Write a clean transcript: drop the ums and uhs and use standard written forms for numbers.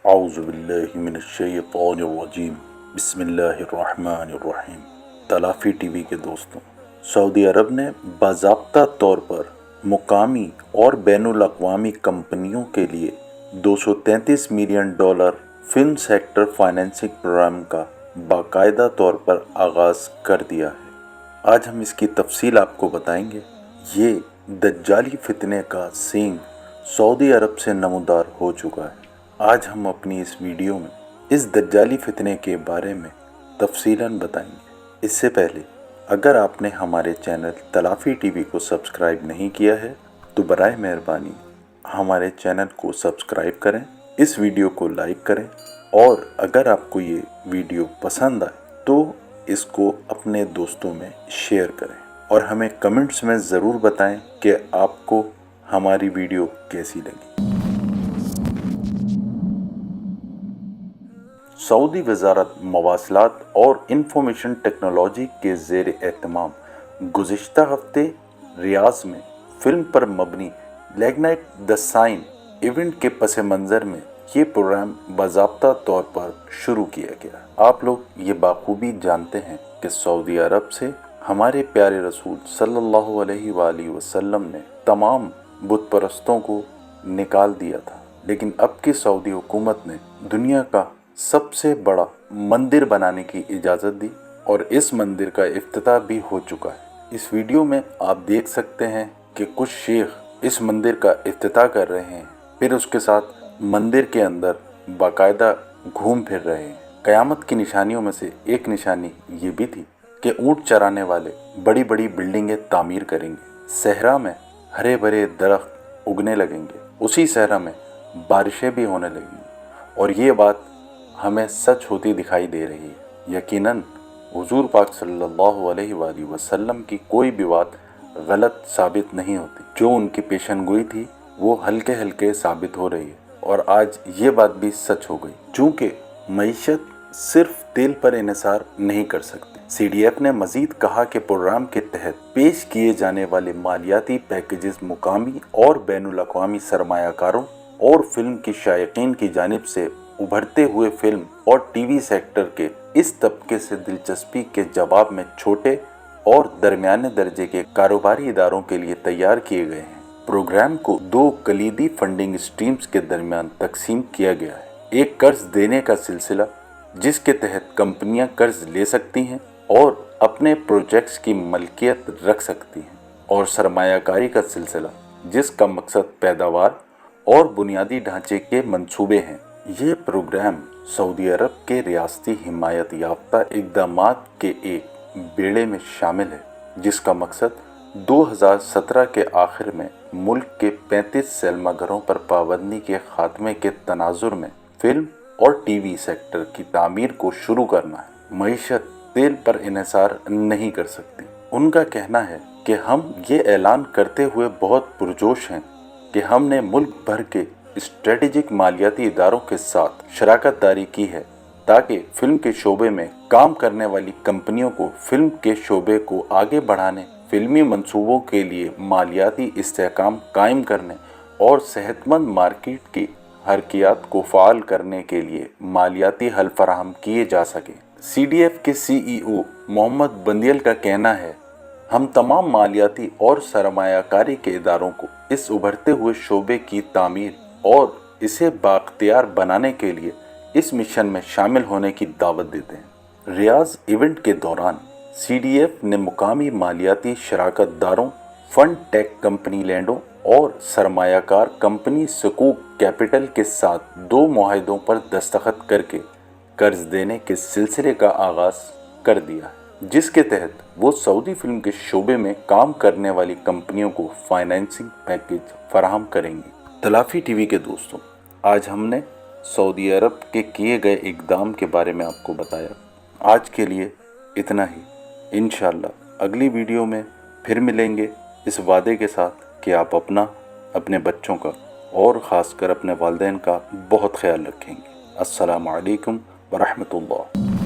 अऊज़ु बिल्लाहि मिनश्शैतानिर्रजीम बिस्मिल्लाहिर्रहमानिर्रहीम। तलाफ़ी टीवी के दोस्तों, सऊदी अरब ने बाज़ाब्ता तौर पर मुकामी और बैनुल अक़वामी कंपनियों के लिए $233 million film sector financing program का बाकायदा तौर पर आगाज़ कर दिया है। आज हम इसकी तफसील आपको बताएंगे। ये दज्जाली फितने का सींग सऊदी अरब से नमूदार हो चुका है। आज हम अपनी इस वीडियो में इस दज्जाली फितने के बारे में तफसीलन बताएंगे। इससे पहले अगर आपने हमारे चैनल तलाफ़ी टीवी को सब्सक्राइब नहीं किया है तो बराए मेहरबानी हमारे चैनल को सब्सक्राइब करें, इस वीडियो को लाइक करें और अगर आपको ये वीडियो पसंद आए तो इसको अपने दोस्तों में शेयर करें और हमें कमेंट्स में ज़रूर बताएं कि आपको हमारी वीडियो कैसी लगी। सऊदी वज़ारत मवासलात और इंफॉर्मेशन टेक्नोलॉजी के ज़ेर एहतमाम गुज़िश्ता हफ्ते रियाज़ में फ़िल्म पर मबनी leg night the sign event के पस मंज़र में ये प्रोग्राम बाज़ाब्ता तौर पर शुरू किया गया। आप लोग ये बाखूबी जानते हैं कि सऊदी अरब से हमारे प्यारे रसूल सल्लल्लाहु अलैहि वसल्लम ने तमाम बुत परस्तों को निकाल दिया था, लेकिन अब की सऊदी हुकूमत ने दुनिया का सबसे बड़ा मंदिर बनाने की इजाज़त दी और इस मंदिर का इफ्तिताह भी हो चुका है। इस वीडियो में आप देख सकते हैं कि कुछ शेख इस मंदिर का इफ्तिताह कर रहे हैं, फिर उसके साथ मंदिर के अंदर बाकायदा घूम फिर रहे हैं। क़यामत की निशानियों में से एक निशानी ये भी थी कि ऊँट चराने वाले बड़ी बड़ी बिल्डिंगें तामीर करेंगे, सहरा में हरे भरे दरख्त उगने लगेंगे, उसी सहरा में बारिशें भी होने लगेंगी और ये बात हमें सच होती दिखाई दे रही है। यकीनन हुजूर पाक सल्लल्लाहु अलैहि वसल्लम की कोई भी बात गलत साबित नहीं होती। जो उनकी पेशनगोई थी वो हल्के हल्के साबित हो रही है और आज ये बात भी सच हो गई। चूँकि मईशत सिर्फ तेल पर इन्हिसार नहीं कर सकती। CDF ने मजीद कहा कि प्रोग्राम के तहत पेश किए जाने वाले मालियाती पैकेजेस मुकामी और बैनुल अक़वामी सरमायाकारों और फिल्म की शायकीन की जानिब से उभरते हुए फिल्म और टीवी सेक्टर के इस तबके से दिलचस्पी के जवाब में छोटे और दरमियाने दर्जे के कारोबारी इदारों के लिए तैयार किए गए हैं। प्रोग्राम को दो कलीदी फंडिंग स्ट्रीम्स के दरमियान तकसीम किया गया है। एक कर्ज देने का सिलसिला, जिसके तहत कंपनियां कर्ज ले सकती हैं और अपने प्रोजेक्ट्स की मलकियत रख सकती हैं, और सरमायाकारी का सिलसिला, जिसका मकसद पैदावार और बुनियादी ढांचे के मंसूबे हैं। ये प्रोग्राम सऊदी अरब के रियासती हिमायत याफ्ता इक़दामात के एक बेड़े में शामिल है, जिसका मकसद 2017 के आखिर में मुल्क के 35 सैलमा घरों पर पाबंदी के खात्मे के तनाजुर में फिल्म और टीवी सेक्टर की तामीर को शुरू करना है। मईशत तेल पर इन्हिसार नहीं कर सकती। उनका कहना है कि हम ये ऐलान करते हुए बहुत पुरजोश हैं कि हमने मुल्क भर के स्ट्रेटेजिक मालियाती इदारों के साथ शराकत दारी की है ताकि फिल्म के शोबे में काम करने वाली कंपनियों को फिल्म के शोबे को आगे बढ़ाने, फिल्मी मंसूबों के लिए मालियाती इस्तेहकाम कायम करने और सेहतमंद मार्केट की हरकियात को फ़ाल करने के लिए मालियाती हल फराहम किए जा सके। CDF के CEO मोहम्मद बंदियल का कहना है, हम तमाम मालियाती और सरमायाकारी के इदारों को इस उभरते हुए शोबे की तामीर और इसे बाख्तियार बनाने के लिए इस मिशन में शामिल होने की दावत देते हैं। रियाज इवेंट के दौरान CDF ने मुकामी मालियाती शराकतदारों, फंड टेक कंपनी लैंडों और सरमायाकार कंपनी सकूक कैपिटल के साथ 2 मुआहिदों पर दस्तखत करके कर्ज देने के सिलसिले का आगाज़ कर दिया है, जिसके तहत वो सऊदी फिल्म के शोबे में काम करने वाली कंपनियों को फाइनेंसिंग पैकेज फराहम करेंगी। तलाफ़ी टीवी के दोस्तों, आज हमने सऊदी अरब के किए गए इक़दाम के बारे में आपको बताया। आज के लिए इतना ही। इंशाअल्लाह अगली वीडियो में फिर मिलेंगे इस वादे के साथ कि आप अपना, अपने बच्चों का और ख़ासकर अपने वालिदैन का बहुत ख्याल रखेंगे। अस्सलामु अलैकुम व रहमतुल्लाह।